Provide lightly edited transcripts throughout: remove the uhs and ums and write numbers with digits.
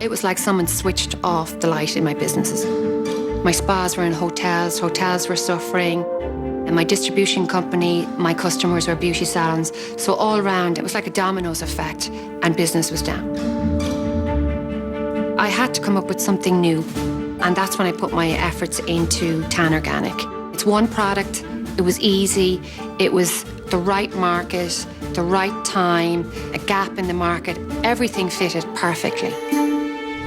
It was like someone switched off the light in my businesses. My spas were in hotels, hotels were suffering, and my distribution company, my customers were beauty salons. So all around, it was like a dominoes effect, and business was down. I had to come up with something new, and that's when I put my efforts into TanOrganic. It's one product, it was easy, it was the right market, the right time, a gap in the market, everything fitted perfectly.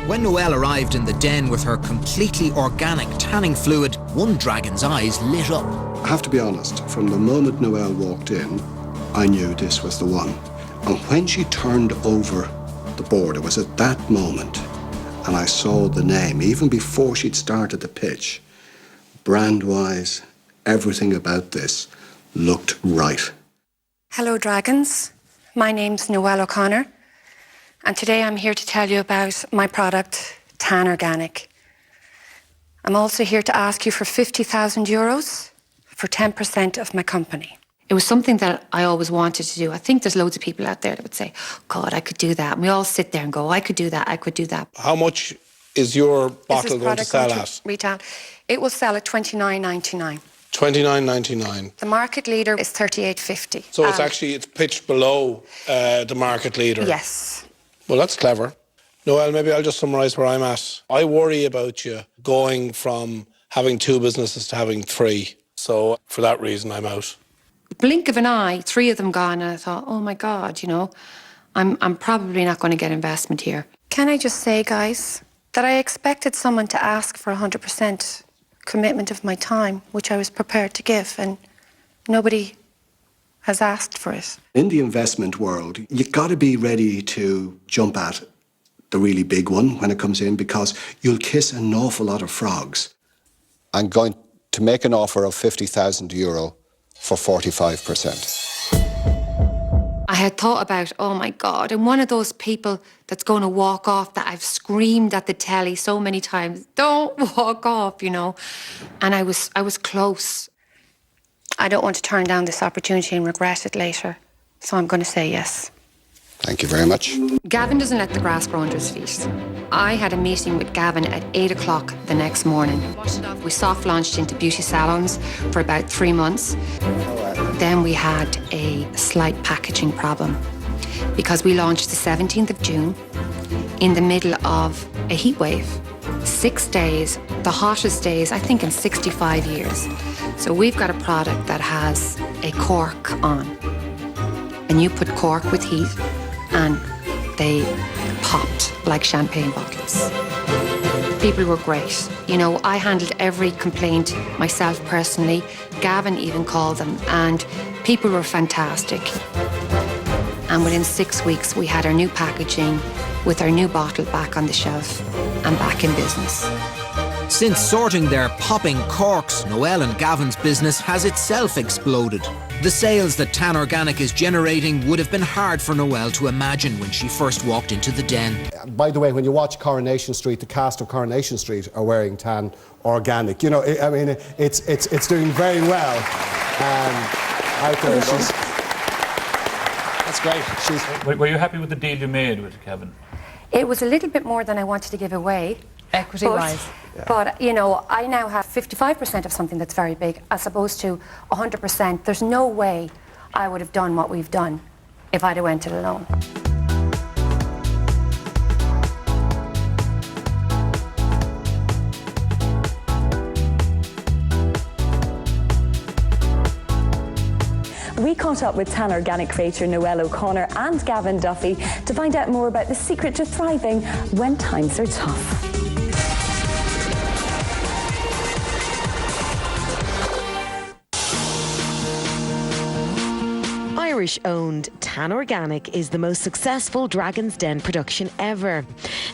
When Noelle arrived in the den with her completely organic tanning fluid, one dragon's eyes lit up. I have to be honest, from the moment Noelle walked in, I knew this was the one. And when she turned over the board, it was at that moment, and I saw the name, even before she'd started the pitch, brand-wise, everything about this looked right. Hello, dragons. My name's Noelle O'Connor, and today I'm here to tell you about my product, TanOrganic. I'm also here to ask you for €50,000 for 10% of my company. It was something that I always wanted to do. I think there's loads of people out there that would say, God, I could do that. And we all sit there and go, I could do that, I could do that. How much is your bottle going to sell at? Retail. It will sell at $29.99. $29.99. The market leader is $38.50. So it's pitched below the market leader? Yes. Well, that's clever. Noelle, maybe I'll just summarise where I'm at. I worry about you going from having 2 businesses to having 3. So for that reason, I'm out. Blink of an eye, 3 of them gone, and I thought, oh my God, you know, I'm probably not going to get investment here. Can I just say, guys, that I expected someone to ask for 100% commitment of my time, which I was prepared to give, and nobody has asked for it. In the investment world, you've got to be ready to jump at the really big one when it comes in, because you'll kiss an awful lot of frogs. I'm going to make an offer of €50,000 for 45%. I had thought about, oh my God, I'm one of those people that's going to walk off, that I've screamed at the telly so many times, don't walk off, you know. And I was close. I don't want to turn down this opportunity and regret it later, so I'm going to say yes. Thank you very much. Gavin doesn't let the grass grow under his feet. I had a meeting with Gavin at 8 o'clock the next morning. We soft launched into beauty salons for about 3 months. Then we had a slight packaging problem because we launched the 17th of June in the middle of a heat wave. 6 days, the hottest days, I think, in 65 years. So we've got a product that has a cork on. And you put cork with heat, and they popped like champagne bottles. People were great. You know, I handled every complaint myself personally. Gavin even called them, and people were fantastic. And within 6 weeks, we had our new packaging with our new bottle back on the shelf and back in business. Since sorting their popping corks, Noelle and Gavin's business has itself exploded. The sales that TanOrganic is generating would have been hard for Noelle to imagine when she first walked into the den. By the way, when you watch Coronation Street, the cast of Coronation Street are wearing TanOrganic. You know, I mean, it's doing very well out there. That's great. Were you happy with the deal you made with Kevin? It was a little bit more than I wanted to give away. Equity-wise. But, you know, I now have 55% of something that's very big as opposed to 100%. There's no way I would have done what we've done if I'd have went it alone. We caught up with TanOrganic creator Noelle O'Connor and Gavin Duffy to find out more about the secret to thriving when times are tough. Irish-owned TanOrganic is the most successful Dragon's Den production ever.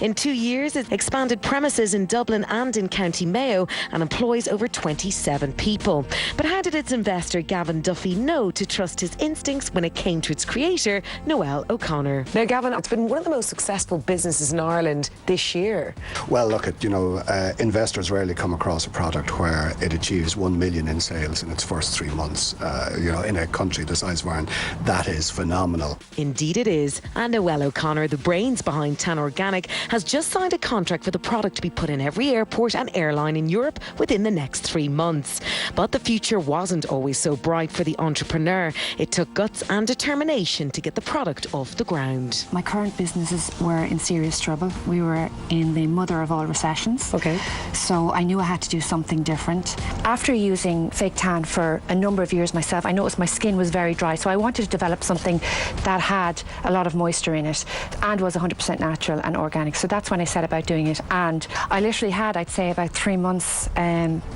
In 2 years, it expanded premises in Dublin and in County Mayo and employs over 27 people. But how did its investor Gavin Duffy know to trust his instincts when it came to its creator, Noelle O'Connor? Now, Gavin, it's been one of the most successful businesses in Ireland this year. Well, look, investors rarely come across a product where it achieves 1 million in sales in its first 3 months, in a country the size of Ireland. that is phenomenal. Indeed it is. And Noel O'Connor, the brains behind TanOrganic, has just signed a contract for the product to be put in every airport and airline in Europe within the next 3 months. But the future wasn't always so bright for the entrepreneur. It took guts and determination to get the product off the ground. My current businesses were in serious trouble. We were in the mother of all recessions. Okay. So I knew I had to do something different. After using fake tan for a number of years myself, I noticed my skin was very dry. So I wanted to develop something that had a lot of moisture in it and was 100% natural and organic. So that's when I set about doing it. And I literally had, I'd say, about 3 months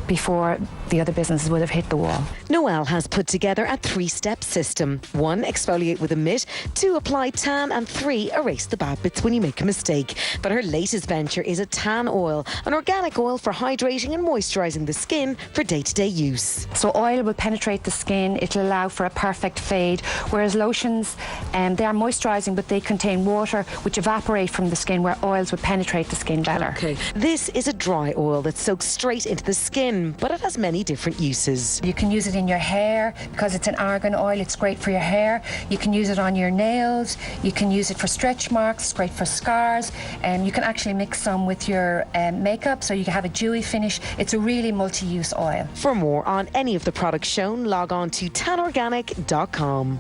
before the other businesses would have hit the wall. Noel has put together a 3-step system. 1, exfoliate with a mitt. 2, apply tan. And 3, erase the bad bits when you make a mistake. But her latest venture is a tan oil, an organic oil for hydrating and moisturising the skin for day-to-day use. So oil will penetrate the skin, it'll allow for a perfect fade, whereas lotions, they are moisturising but they contain water which evaporate from the skin, where oils will penetrate the skin better. Okay. This is a dry oil that soaks straight into the skin, but it has many different uses. You can use it in your hair because it's an argan oil, it's great for your hair. You can use it on your nails, you can use it for stretch marks, it's great for scars, and you can actually mix some with your makeup so you can have a dewy finish. It's a really multi-use oil. For more on any of the products shown, log on to tanorganic.com.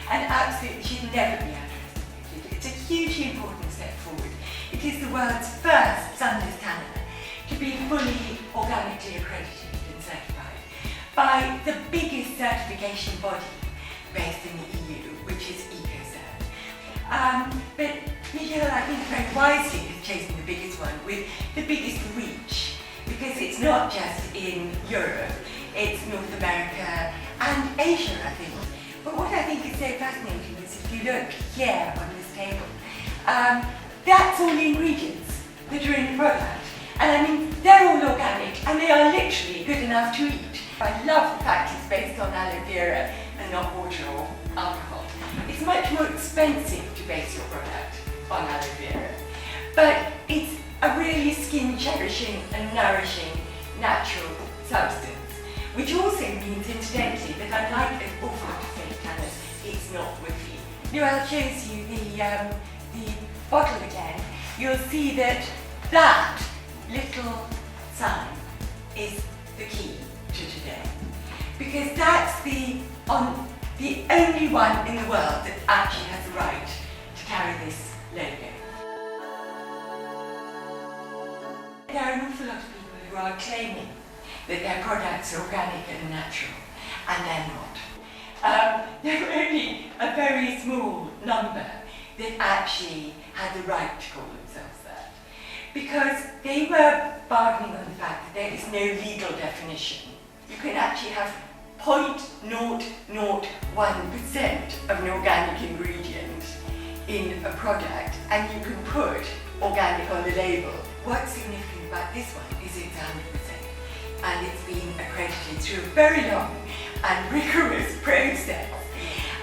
And absolutely should never be underestimated. It's a hugely important step forward. It is the world's first sunless tanner to be fully organically accredited and certified by the biggest certification body based in the EU, which is EcoCert. But Michelle, I think very wisely, has chosen the biggest one with the biggest reach, because it's not just in Europe, it's North America and Asia, I think. But what I think is so fascinating is if you look here on this table, that's all the ingredients that are in the product. And I mean, they're all organic and they are literally good enough to eat. I love the fact it's based on aloe vera and not water or alcohol. It's much more expensive to base your product on aloe vera, but it's a really skin-cherishing and nourishing natural substance, which also means, incidentally, that unlike an awful lot of fake tanners, it's not wicky. Noel shows you the bottle again. You'll see that that little sign is the key to today, because that's the only one in the world that actually has the right to carry this logo. There are an awful lot of people who are claiming that their products are organic and natural, and they're not. There are only a very small number that actually had the right to call themselves that, because they were bargaining on the fact that there is no legal definition. You can actually have 0.001% of an organic ingredient in a product, and you can put organic on the label. What's significant about this one is it's 100%, and it's been accredited through a very long and rigorous process.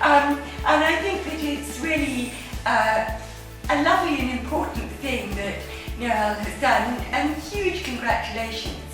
And I think that it's really a lovely and important thing that Noel has done, and huge congratulations